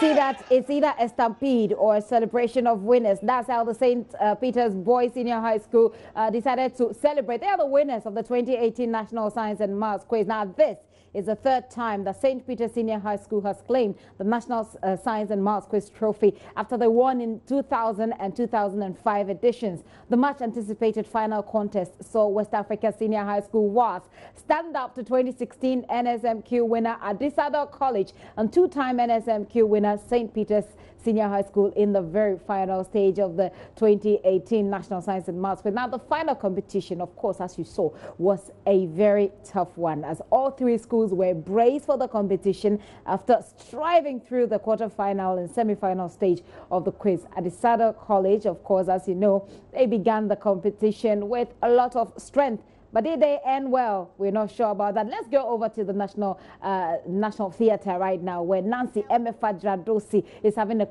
see that it's either a stampede or a celebration of winners. That's how the St. Peter's Boys Senior High School decided to celebrate. They are the winners of the 2018 National Science and Maths Quiz. Now, this is the third time that St. Peter's Senior High School has claimed the National Science and Maths Quiz trophy after they won in 2000 and 2005 editions. The much anticipated final contest saw West Africa Senior High School WAS stand up to 2016 NSMQ winner Adisado College and two-time NSMQ winner St. Peter's Senior High School in the very final stage of the 2018 National Science and Maths Quiz. Now, the final competition, of course, as you saw, was a very tough one, as all three schools were braced for the competition after striving through the quarterfinal and semi-final stage of the quiz. Adisado College, of course, as you know, they began the competition with a lot of strength. But did they end well? We're not sure about that. Let's go over to the National Theatre right now, where Nancy Emefa-Dradosi is having a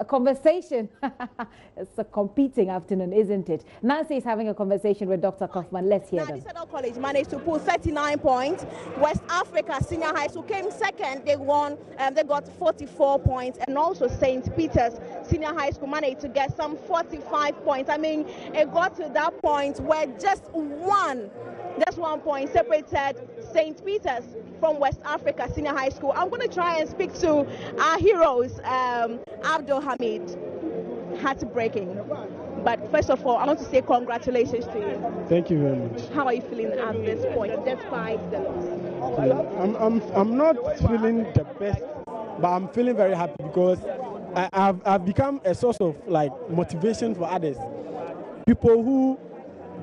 conversation. It's a competing afternoon, isn't it? Nancy is having a conversation with Dr. Kaufman. Let's hear them. Adisado College managed to pull 39 points. West Africa Senior High School came second. They won. They got 44 points. And also St. Peter's Senior High School managed to get some 45 points. I mean, it got to that point where just 1 point separated St. Peter's from West Africa Senior High School. I'm going to try and speak to our heroes, Abdul Hamid. Heartbreaking. But first of all, I want to say congratulations to you. Thank you very much. How are you feeling at this point, despite the loss? Yeah, I'm not feeling the best, but I'm feeling very happy because I've become a source of like motivation for others. People who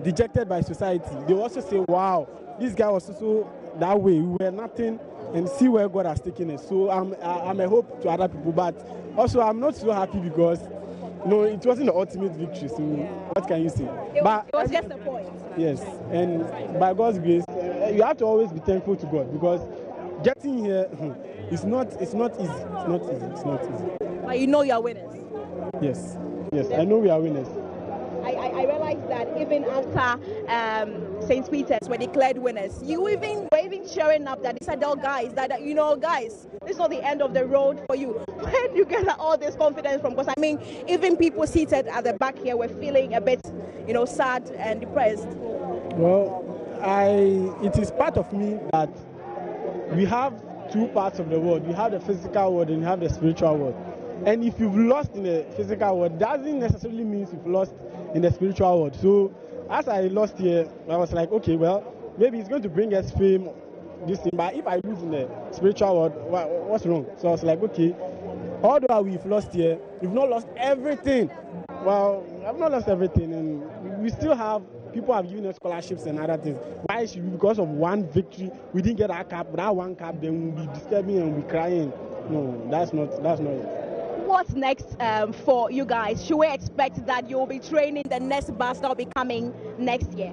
dejected by society, they also say, wow, this guy was so that way, we were nothing, and see where God has taken us. So I'm a hope to other people, but also I'm not so happy because it wasn't the ultimate victory, so what can you say? It was just a point. Yes, and by God's grace, you have to always be thankful to God because getting here it's not easy. It's not easy. But you know you are winners. Yes, I know we are winners. I realized that even after St. Peter's were declared winners, you were even showing up that these adult guys, that guys, this is not the end of the road for you. Where do you get all this confidence from? Because I mean, even people seated at the back here were feeling a bit, sad and depressed. Well, it is part of me that we have two parts of the world. We have the physical world and we have the spiritual world. And if you've lost in the physical world, doesn't necessarily mean you've lost in the spiritual world. So as I lost here, I was like, okay, well, maybe it's going to bring us fame, this thing. But if I lose in the spiritual world, what's wrong? So I was like, okay, although we've lost here, we've not lost everything. Well, I've not lost everything, and we still have, people have given us scholarships and other things. Why should we, because of one victory, we didn't get our cap, but that one cap, then we'll be disturbing and we'll be crying? No, that's not it. What's next for you guys? Should we expect that you'll be training the next batch that will be coming next year?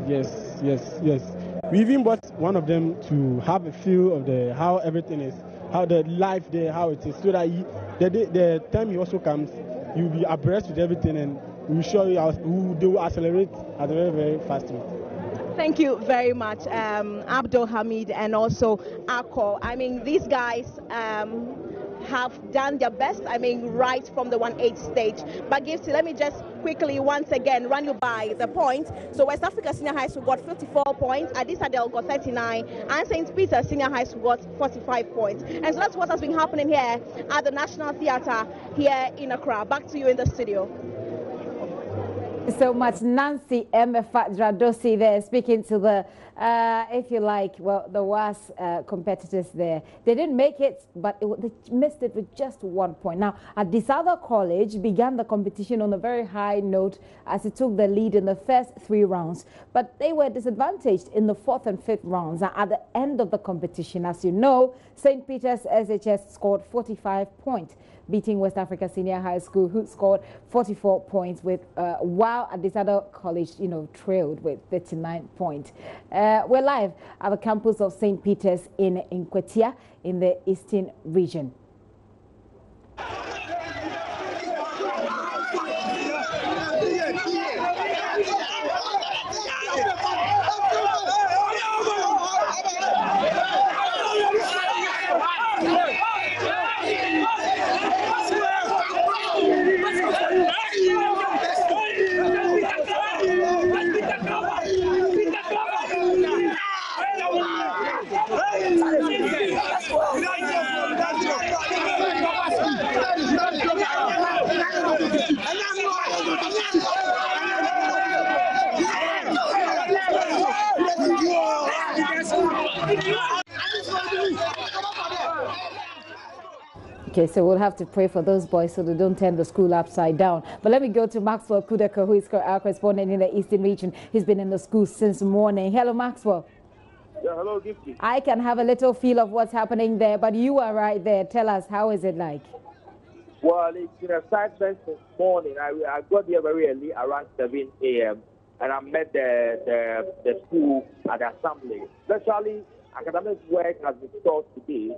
Yes. We even bought one of them to have a feel of how everything is, how the life there, how it is, so that the time he also comes, you'll be abreast with everything, and we'll show you they will accelerate at a very, very fast rate. Thank you very much, Abdul Hamid and also Akko. I mean, these guys have done their best, right from the 1-8 stage. But Gifty, let me just quickly once again run you by the points. So West Africa Senior High School got 54 points, Adisado got 39, and St. Peter's Senior High School got 45 points. And so that's what has been happening here at the National Theatre here in Accra. Back to you in the studio. So much. Nancy Emefa-Dradosi there speaking to the, if you like, well, the WAS competitors there. They didn't make it, but they missed it with just 1 point. Now, Adisado College began the competition on a very high note as it took the lead in the first 3 rounds. But they were disadvantaged in the 4th and 5th rounds. At the end of the competition, as you know, St. Peter's SHS scored 45 points, beating West Africa Senior High School, who scored 44 points, with while Adisado College, trailed with 39 points. We're live at the campus of St. Peter's in Nkwetia in the Eastern region. Okay, so we'll have to pray for those boys so they don't turn the school upside down. But let me go to Maxwell Kudeka, who is our correspondent in the Eastern region. He's been in the school since morning. Hello, Maxwell. Yeah, hello, Gifty. I can have a little feel of what's happening there, but you are right there. Tell us, how is it like? Well, it's been a excitement since morning. I got here very early, around 7 a.m., and I met the school at the assembly. Especially, academic work has been stopped today.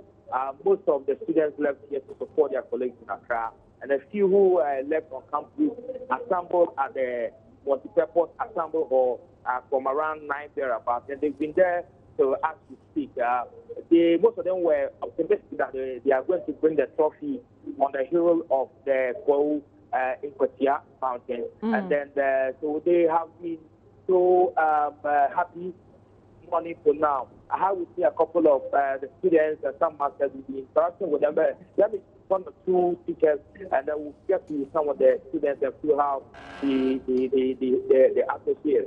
Most of the students left here to support their colleagues in Accra, and a few who left on campus assembled at the multi-purpose assembly hall from around 9 thereabouts, and they've been there so as we speak. Most of them were optimistic that they are going to bring the trophy on the hill of the Kwau in Kwatia Mountain, and then so they have been so happy morning to now. I have with me a couple of the students and some masters will be interacting with them. Let me one or two teachers, and then we'll get to some of the students and feel how the atmosphere.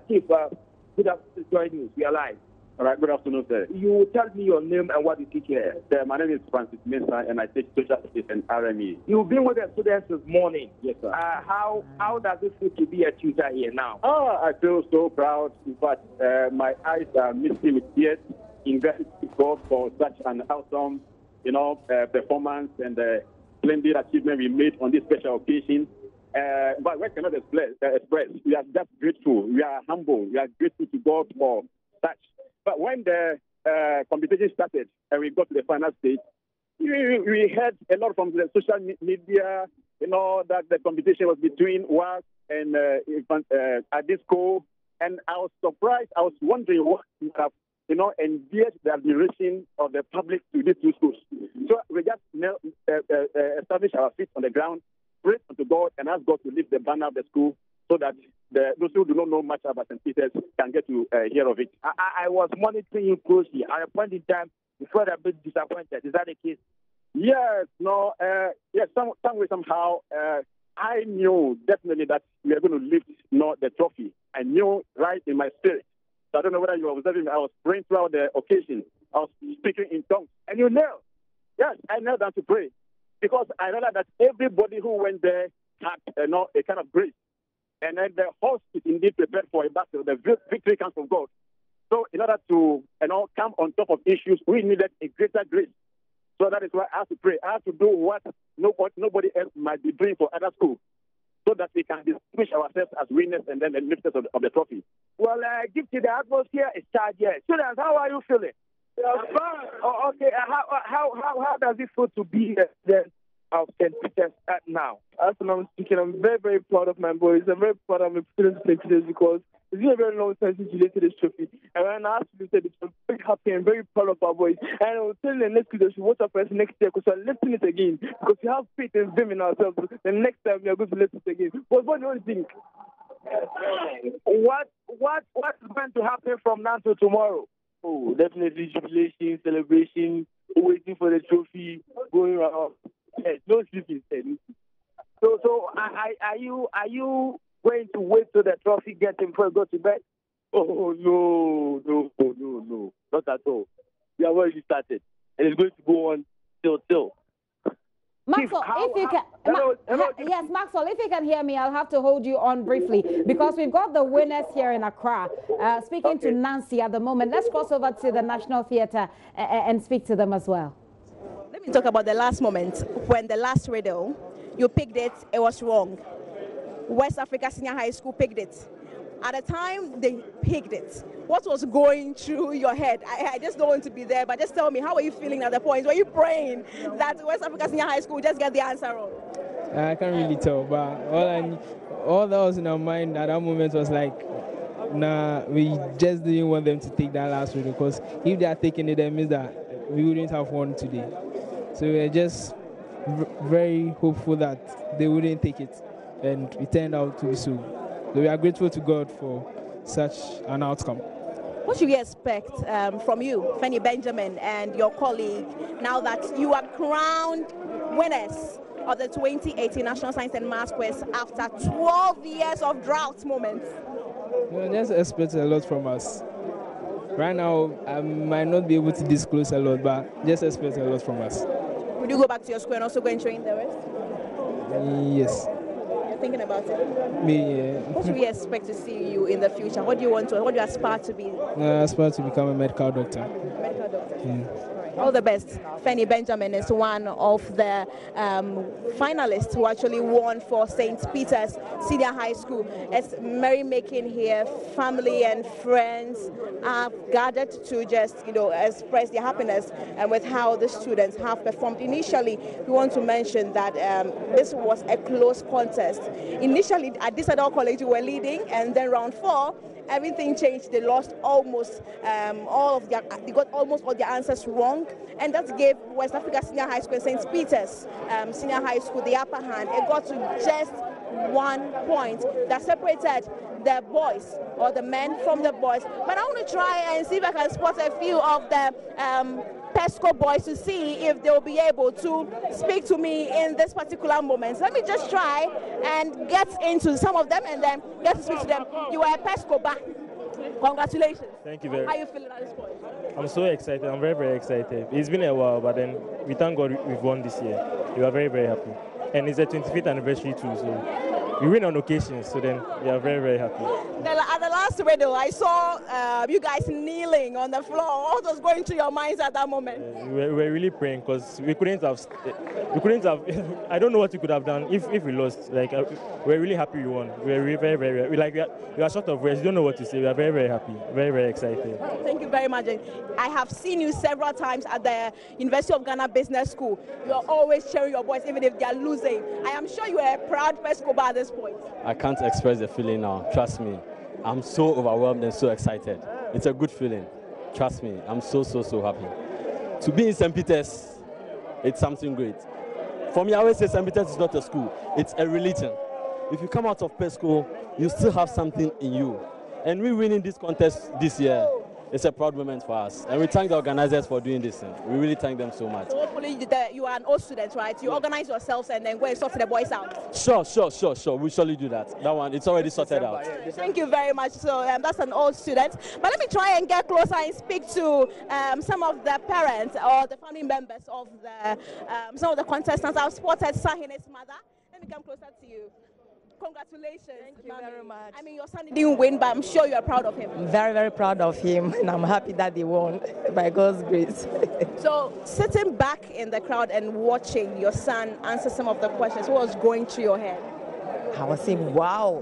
Chief, good afternoon, JoyNews. We are live. All right, good afternoon, sir. You tell me your name and what you teach here. Sir, my name is Francis Mesa, and I teach social studies and RME. You've been with the students this morning. Yes, sir. How does it feel to be a tutor here now? Oh, I feel so proud. In fact, my eyes are misty with tears in gratitude to God for such an awesome, performance and splendid achievement we made on this special occasion. But we cannot express. We are just grateful. We are humble. We are grateful to God for such. But when the competition started and we got to the final stage, we heard a lot from the social media, that the competition was between WAS and Adisco. And I was surprised. I was wondering what would have, endeared the admiration of the public to these two schools. So we just establish our feet on the ground, pray unto God, and ask God to lift the banner of the school so that those who do not know much about St. Peter's can get to hear of it. I was monitoring you closely. At a point in time, you felt a bit disappointed. Is that the case? Yes, yes, some way, somehow, I knew definitely that we are going to lift the trophy. I knew right in my spirit. So I don't know whether you were observing me. I was praying throughout the occasion. I was speaking in tongues. And you knelt. Yes, I knelt down to pray. Because I realized that everybody who went there had a kind of grace. And then the horse is indeed prepared for a battle. The victory comes from God. So in order to come on top of issues, we needed a greater grace. So that is why I have to pray. I have to do what nobody else might be doing for other schools, so that we can distinguish ourselves as winners and then the lifters of the trophy. Well, give to the atmosphere is charged here. Students, how are you feeling? Okay. How does it feel to be the of St. Peter's now? As I'm speaking, I'm very, very proud of my boys. I'm very proud of my students of St. Peter's because it's been a very long time since you related this trophy. And when I asked you to say this, I'm very happy and very proud of our boys. And I will tell the next leaders to watch our press next year because we're lifting it again. Because we have faith and vim in ourselves. The next time we are going to lift it again. But what do you think? What is going to happen from now to tomorrow? Oh, definitely jubilation, celebration, waiting for the trophy, going around. Yes, no sleeping. So are you going to wait till the trophy gets in before you go to bed? Oh no, not at all. We have already started, and it's going to go on till. Maxwell, if you can, yes, Maxwell, if you can hear me, I'll have to hold you on briefly because we've got the winners here in Accra. Speaking to Nancy at the moment, let's cross over to the National Theatre and speak to them as well. Let me talk about the last moment when the last riddle, you picked it, it was wrong. West Africa Senior High School picked it. At the time they picked it, what was going through your head? I just don't want to be there, but just tell me, how are you feeling at the point? Were you praying that West Africa Senior High School just get the answer wrong? I can't really tell, but all that was in our mind at that moment was like, nah, we just didn't want them to take that last riddle because if they are taking it, that means that we wouldn't have won today. So we're just very hopeful that they wouldn't take it, and it turned out to be so. So we are grateful to God for such an outcome. What should we expect from you, Fanny Benjamin, and your colleague, now that you are crowned winners of the 2018 National Science and Maths Quiz after 12 years of drought moments? Just expect a lot from us. Right now, I might not be able to disclose a lot, but just expect a lot from us. Would you go back to your school and also go and train the rest? Yes. You're thinking about it? Me, yeah. What should we expect to see you in the future? What do you want to? What do you aspire to be? I aspire to become a medical doctor. Medical doctor. Yeah. All the best. Fanny Benjamin is one of the finalists who actually won for St. Peter's Senior High School. It's merrymaking here. Family and friends are gathered to just, express their happiness with how the students have performed. Initially, we want to mention that this was a close contest. Initially, at this adult college, we were leading, and then round 4, everything changed. They lost almost they got almost all their answers wrong, and that gave West Africa Senior High School and St. Peter's Senior High School the upper hand. It got to just 1 point that separated the boys or the men from the boys. But I want to try and see if I can spot a few of the PESCO boys to see if they'll be able to speak to me in this particular moment. So let me just try and get into some of them and then get to speak to them. You are a PESCO back. Congratulations. Thank you very much. How are you feeling at this point? I'm so excited. I'm very, very excited. It's been a while, but then we thank God we've won this year. We are very, very happy. And it's the 25th anniversary too, so we win on occasions, so then we are very, very happy. At the last radio, I saw you guys kneeling on the floor. What was going through your minds at that moment? We were really praying because we couldn't have, I don't know what we could have done if we lost. Like, we're really happy we won. We're really very, very, we are short of words. We don't know what to say. We are very, very happy, very, very excited. Thank you very much. I have seen you several times at the University of Ghana Business School. You're always cheering your boys, even if they are losing. I am sure you are a proud PESCO at this point. I can't express the feeling now. Trust me. I'm so overwhelmed and so excited. It's a good feeling. Trust me. I'm so happy. To be in St. Peter's, it's something great. For me, I always say St. Peter's is not a school. It's a religion. If you come out of PESCO, you still have something in you. And we winning this contest this year. It's a proud moment for us. And we thank the organizers for doing this. We really thank them so much. So hopefully you are an old student, right? You organize yourselves and then go and sort the boys out. Sure. We surely do that. That one, it's already sorted out. Thank you very much. So that's an old student. But let me try and get closer and speak to some of the parents or the family members of some of the contestants. I've spotted Sahine's mother. Let me come closer to you. Congratulations. Thank you very much. I mean, your son didn't win, but I'm sure you're proud of him. I'm very, very proud of him, and I'm happy that they won by God's grace. So, sitting back in the crowd and watching your son answer some of the questions, what was going through your head? I was saying, wow,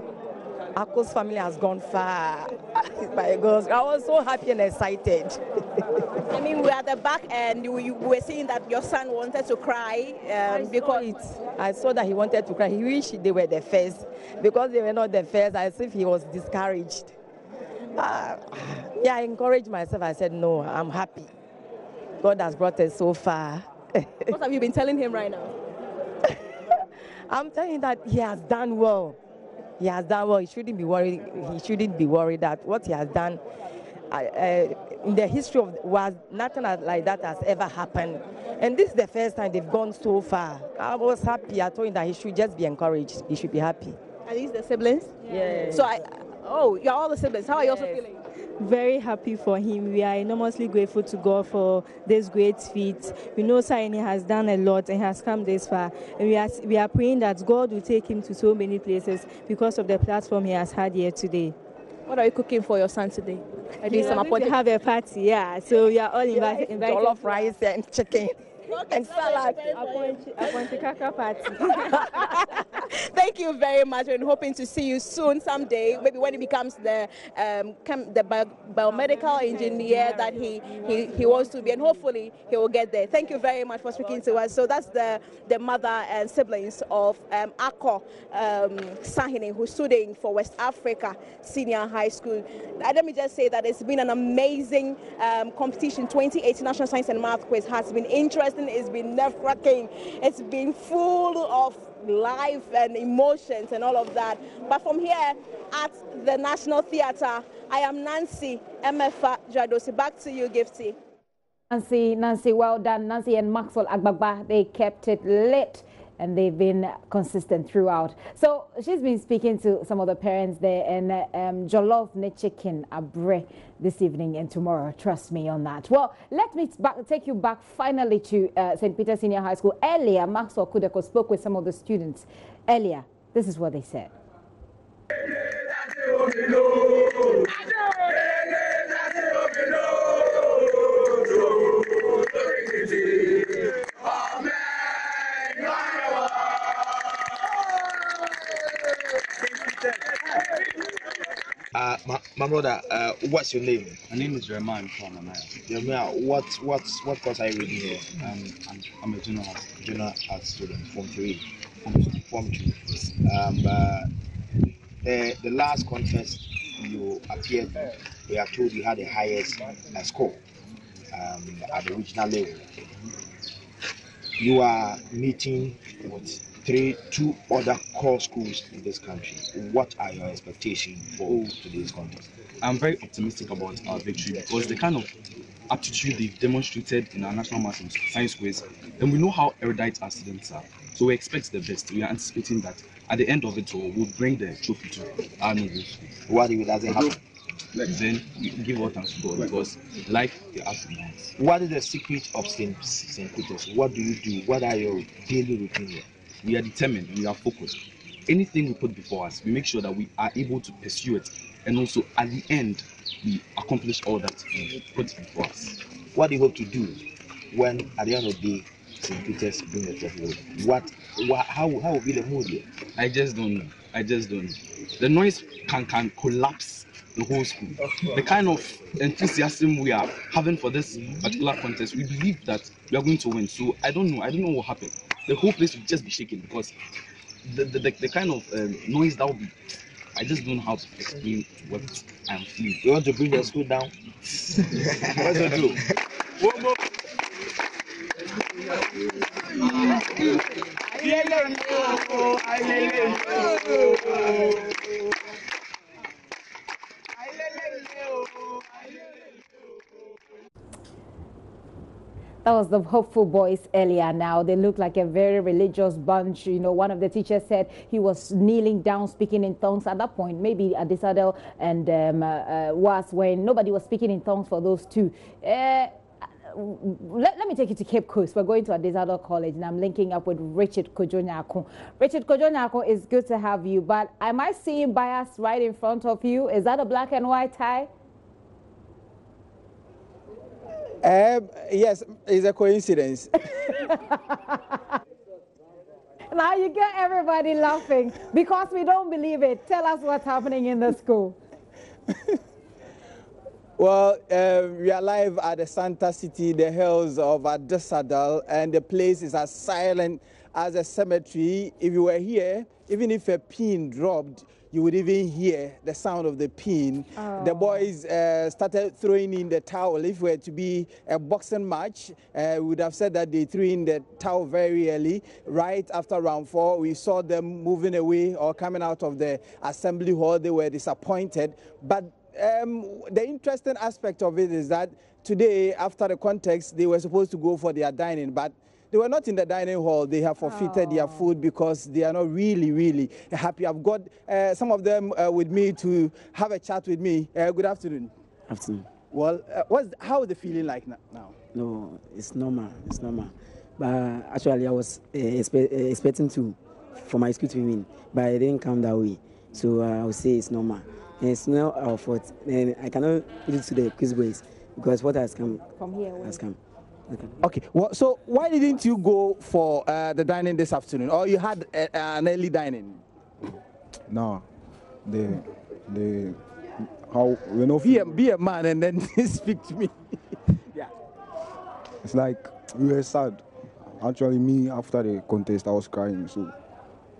Akko's family has gone far. By God's, I was so happy and excited. I mean, we're at the back, and we were seeing that your son wanted to cry because I saw that he wanted to cry. He wished they were the first. Because they were not the first, as if he was discouraged. I encouraged myself. I said, no, I'm happy. God has brought us so far. What have you been telling him right now? I'm telling him that he has done well. He has done well. He shouldn't be worried. He shouldn't be worried that what he has done in the history of was nothing like that has ever happened. And this is the first time they've gone so far. I was happy. I told him that he should just be encouraged. He should be happy. Are these the siblings? Yeah. So you're all the siblings. How are you also feeling? Very happy for him. We are enormously grateful to God for this great feat. We know Saini has done a lot and has come this far. And we are praying that God will take him to so many places because of the platform he has had here today. What are you cooking for your son today? We are going to have a party, yeah. So we are all invited. Jollof rice and chicken. And salad. Thank you very much, and hoping to see you soon someday, maybe when he becomes the biomedical engineer that he wants to be, and hopefully he will get there. Thank you very much for speaking to us. So that's the mother and siblings of Akko Sahine, who's studying for West Africa Senior High School. Let me just say that it's been an amazing competition. 2018 National Science and Math Quiz has been interesting. It's been nerve-wracking. It's been full of life and emotions and all of that. But from here at the National Theatre, I am Nancy Emefa Jadosi. Back to you, Gifty. Nancy, well done. Nancy and Maxwell Agbagba, they kept it lit and they've been consistent throughout. So she's been speaking to some of the parents there, and jollof ne chicken abre this evening and tomorrow. Trust me on that. Well, let me take you back finally to St. Peter's Senior High School. Earlier, Maxwell Kudeko spoke with some of the students. Earlier, this is what they said. My brother, what's your name? My name is Jeremiah from Jeremiah, what course are you reading here? I'm a junior art student, Form 3. Form 2. The last contest you appeared, we are told you had the highest score at the regional level. You are meeting with two other core schools in this country. What are your expectations for today's contest? I'm very optimistic about our victory because the kind of aptitude they've demonstrated in our national maths and science quiz, and we know how erudite our students are. So we expect the best. We are anticipating that at the end of it all, we'll bring the trophy to our middle school. What if it doesn't happen? Then we give all thanks to God because life is absolutely. What is the secret of St. Peter's? What do you do? What are your daily routine here? We are determined, we are focused. Anything we put before us, we make sure that we are able to pursue it, and also at the end, we accomplish all that we put before us. What do you hope to do when, at the end of the day, St. Peter's bring the trophy? How will be the mood here? I just don't know. The noise can collapse the whole school. The kind of enthusiasm we are having for this particular contest, we believe that we are going to win. So I don't know what will happen. The whole place will just be shaking because the kind of noise that will be, I just don't know how to explain what I'm feeling. You want to bring the school down? What to do? One more. That was the hopeful boys earlier. Now they look like a very religious bunch. You know, one of the teachers said he was kneeling down, speaking in tongues. At that point, maybe at Disadel and was when nobody was speaking in tongues for those two. Let me take you to Cape Coast. We're going to Adesado College, and I'm linking up with Richard Kojonyako. Richard Kojonyako, it's good to have you, but am I seeing bias right in front of you? Is that a black and white tie? Yes, it's a coincidence. Now you get everybody laughing because we don't believe it. Tell us what's happening in the school. Well, we are live at the Santa City, the hills of Adesadal, and the place is as silent as a cemetery. If you were here, even if a pin dropped, you would even hear the sound of the pin. Oh. The boys started throwing in the towel. If it were to be a boxing match, we would have said that they threw in the towel very early. Right after round 4, we saw them moving away or coming out of the assembly hall. They were disappointed. But the interesting aspect of it is that today, after the contest, they were supposed to go for their dining, but they were not in the dining hall. They have forfeited their food because they are not really happy. I've got some of them with me to have a chat with me. Good afternoon. Afternoon. Well, how is the feeling like now? No, it's normal. It's normal. But actually, I was expecting for my school to win, but it didn't come that way. So I would say it's normal. And it's not our fault. And I cannot put it to the quiz boys because what has come from here has come. Okay. Well, so why didn't you go for the dining this afternoon, or you had an early dining? No, how we know. Be a man and then speak to me. Yeah. It's like we were sad. Actually, me after the contest, I was crying. So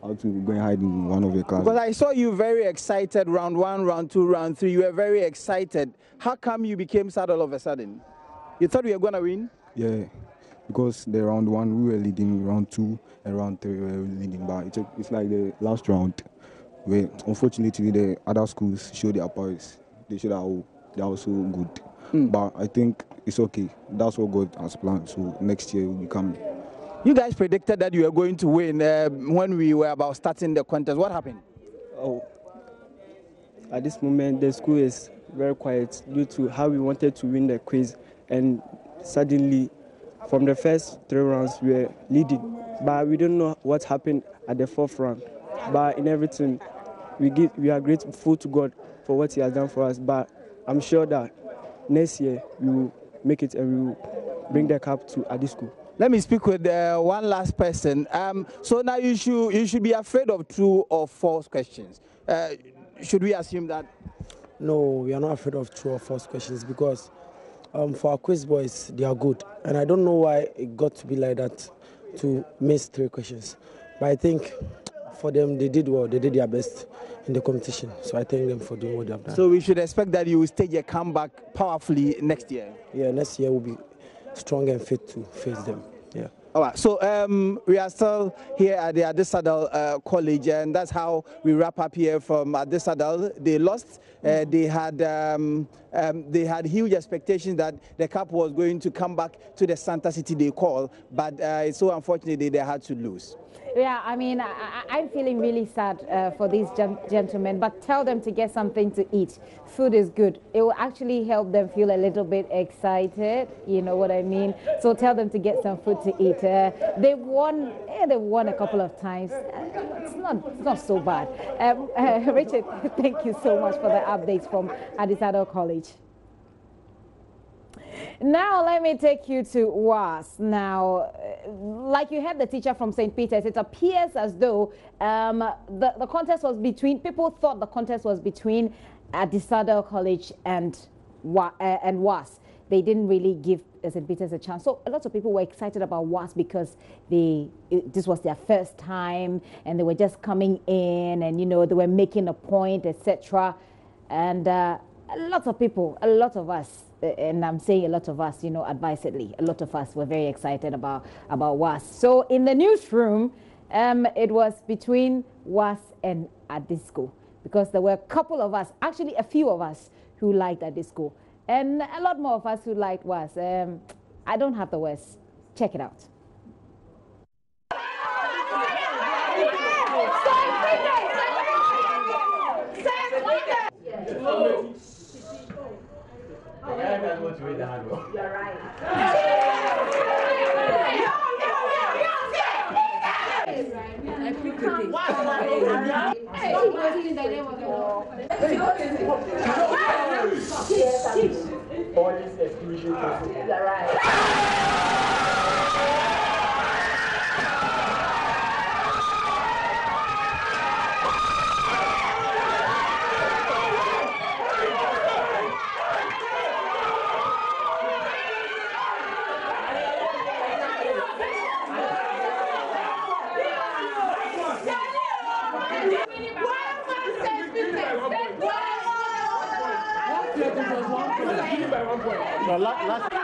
I had to go and hide in one of the classes. Because I saw you very excited. Round 1, round 2, round 3. You were very excited. How come you became sad all of a sudden? You thought we were gonna win? Yeah, because the round 1 we were leading, round 2 and round 3 we were leading, but it's like the last round where unfortunately the other schools showed their powers. They showed that they are also good. But I think it's okay. That's what God has planned. So next year we'll become. You guys predicted that you were going to win when we were about starting the contest. What happened? Oh, at this moment, the school is very quiet due to how we wanted to win the quiz, and suddenly, from the first 3 rounds, we were leading, but we don't know what happened at the 4th round. But in everything, we are grateful to God for what He has done for us. But I'm sure that next year we will make it and we will bring the cup to Adisco. Let me speak with one last person. So now you should be afraid of true or false questions. Should we assume that? No, we are not afraid of true or false questions because for our quiz boys, they are good. And I don't know why it got to be like that to miss 3 questions. But I think for them, they did well. They did their best in the competition. So I thank them for doing what they have done. So we should expect that you will stage a comeback powerfully next year? Yeah, next year we'll be strong and fit to face them. Yeah. All right, so we are still here at the Adisadel College, and that's how we wrap up here from Adisadel. They lost. They had huge expectations that the cup was going to come back to the Santa City they call, but so unfortunately they had to lose. Yeah, I mean, I'm feeling really sad for these gentlemen, but tell them to get something to eat. Food is good. It will actually help them feel a little bit excited, you know what I mean? So tell them to get some food to eat. They won a couple of times. It's not so bad. Richard, thank you so much for the updates from Adisadel College. Now let me take you to WAS. Now, like you had the teacher from St. Peter's, it appears as though the contest was between, people thought the contest was between Adisadel College and WAS. They didn't really give St. Peter's a chance. So a lot of people were excited about WAS because this was their first time and they were just coming in and, you know, they were making a point, etc. And a lot of people, a lot of us, and I'm saying a lot of us, you know, advisedly, a lot of us were very excited about WAS. So in the newsroom, it was between WAS and Adisco because there were a couple of us, actually a few of us who liked Adisco and a lot more of us who liked WAS. I don't have the words. Check it out. You're right. Last